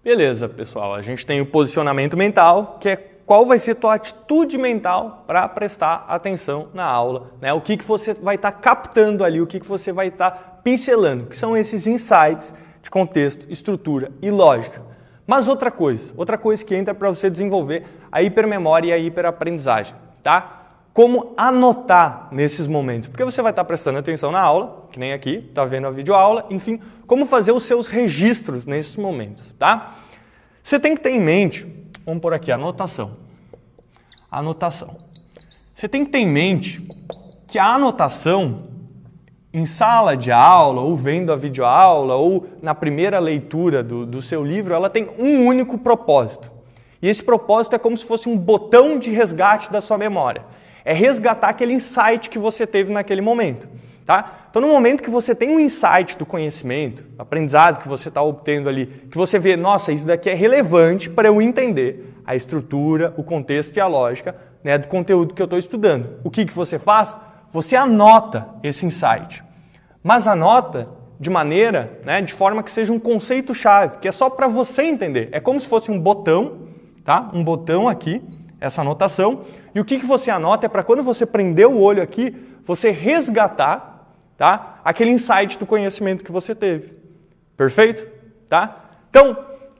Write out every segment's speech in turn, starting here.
Beleza, pessoal, a gente tem o posicionamento mental, que é qual vai ser a tua atitude mental para prestar atenção na aula, né? O que você vai estar captando ali, o que você vai estar pincelando, que são esses insights de contexto, estrutura e lógica. Mas outra coisa que entra para você desenvolver a hipermemória e a hiperaprendizagem, tá? Como anotar nesses momentos, porque você vai estar prestando atenção na aula, que nem aqui, está vendo a videoaula, enfim, como fazer os seus registros nesses momentos, tá? Você tem que ter em mente, vamos por aqui, anotação. Você tem que ter em mente que a anotação em sala de aula, ou vendo a videoaula, ou na primeira leitura do seu livro, ela tem um único propósito. E esse propósito é como se fosse um botão de resgate da sua memória. É resgatar aquele insight que você teve naquele momento. Tá? Então, no momento que você tem um insight do conhecimento, aprendizado que você está obtendo ali, que você vê, nossa, isso daqui é relevante para eu entender a estrutura, o contexto e a lógica, né, do conteúdo que eu estou estudando. O que você faz? Você anota esse insight. Mas anota de maneira, né, de forma que seja um conceito-chave, que é só para você entender. É como se fosse um botão, tá? Um botão aqui, essa anotação. E o que você anota é para quando você prender o olho aqui, você resgatar, tá? Aquele insight do conhecimento que você teve. Perfeito? Tá? Então,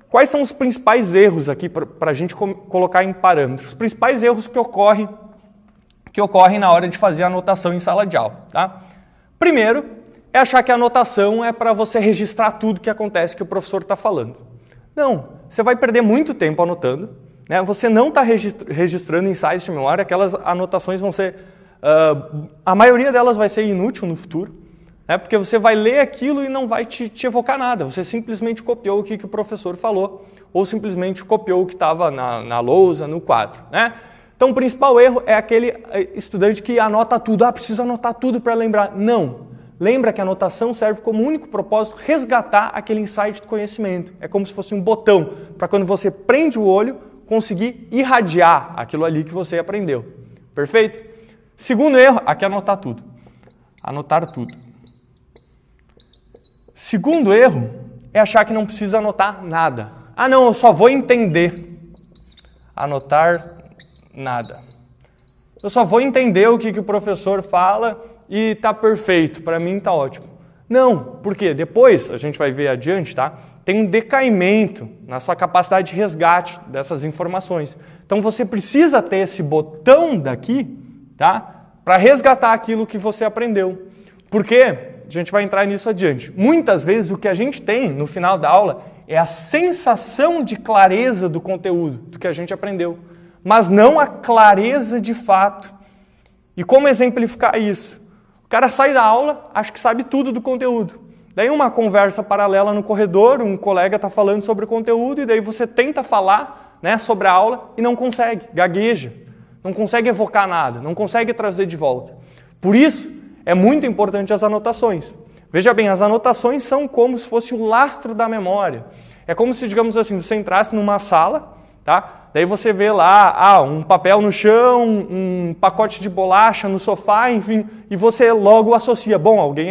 quais são os principais erros aqui para a gente colocar em parâmetros? Os principais erros que ocorrem na hora de fazer a anotação em sala de aula. Tá? Primeiro, é achar que a anotação é para você registrar tudo que acontece que o professor está falando. Não, você vai perder muito tempo anotando, né? Você não está registrando insights de memória, aquelas anotações vão ser... a maioria delas vai ser inútil no futuro, né? Porque você vai ler aquilo e não vai te evocar nada. Você simplesmente copiou o que o professor falou ou simplesmente copiou o que estava na lousa, no quadro, né? Então, o principal erro é aquele estudante que anota tudo. Preciso anotar tudo para lembrar. Não. Lembra que a anotação serve como único propósito resgatar aquele insight do conhecimento. É como se fosse um botão para quando você prende o olho, conseguir irradiar aquilo ali que você aprendeu. Perfeito? Segundo erro, aqui é anotar tudo. Anotar tudo. Segundo erro é achar que não precisa anotar nada. Não, eu só vou entender. Anotar nada. Eu só vou entender o que o professor fala e tá perfeito, para mim tá ótimo. Não, porque depois, a gente vai ver adiante, tá? Tem um decaimento na sua capacidade de resgate dessas informações. Então você precisa ter esse botão daqui, tá? Para resgatar aquilo que você aprendeu. Porque, a gente vai entrar nisso adiante, muitas vezes o que a gente tem no final da aula é a sensação de clareza do conteúdo, do que a gente aprendeu, mas não a clareza de fato. E como exemplificar isso? O cara sai da aula, acha que sabe tudo do conteúdo. Daí uma conversa paralela no corredor, um colega está falando sobre o conteúdo e daí você tenta falar, né, sobre a aula e não consegue, gagueja. Não consegue evocar nada, não consegue trazer de volta. Por isso, é muito importante as anotações. Veja bem, as anotações são como se fosse o lastro da memória. É como se, digamos assim, você entrasse numa sala, tá? Daí você vê lá, um papel no chão, um pacote de bolacha no sofá, enfim, e você logo associa, bom, alguém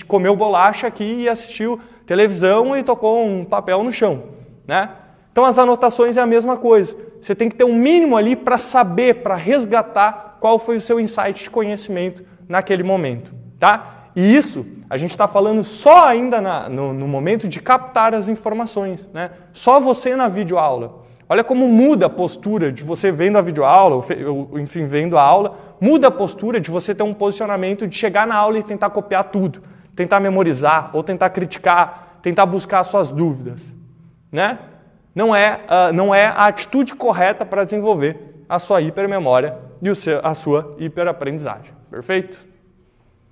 comeu bolacha aqui e assistiu televisão e tocou um papel no chão, né? Então as anotações é a mesma coisa. Você tem que ter um mínimo ali para saber, para resgatar qual foi o seu insight de conhecimento naquele momento, tá? E isso a gente está falando só ainda no momento de captar as informações, né? Só você na videoaula. Olha como muda a postura de você vendo a videoaula, ou enfim, vendo a aula, muda a postura de você ter um posicionamento de chegar na aula e tentar copiar tudo, tentar memorizar, ou tentar criticar, tentar buscar suas dúvidas, né? Não é a atitude correta para desenvolver a sua hipermemória e a sua hiperaprendizagem. Perfeito?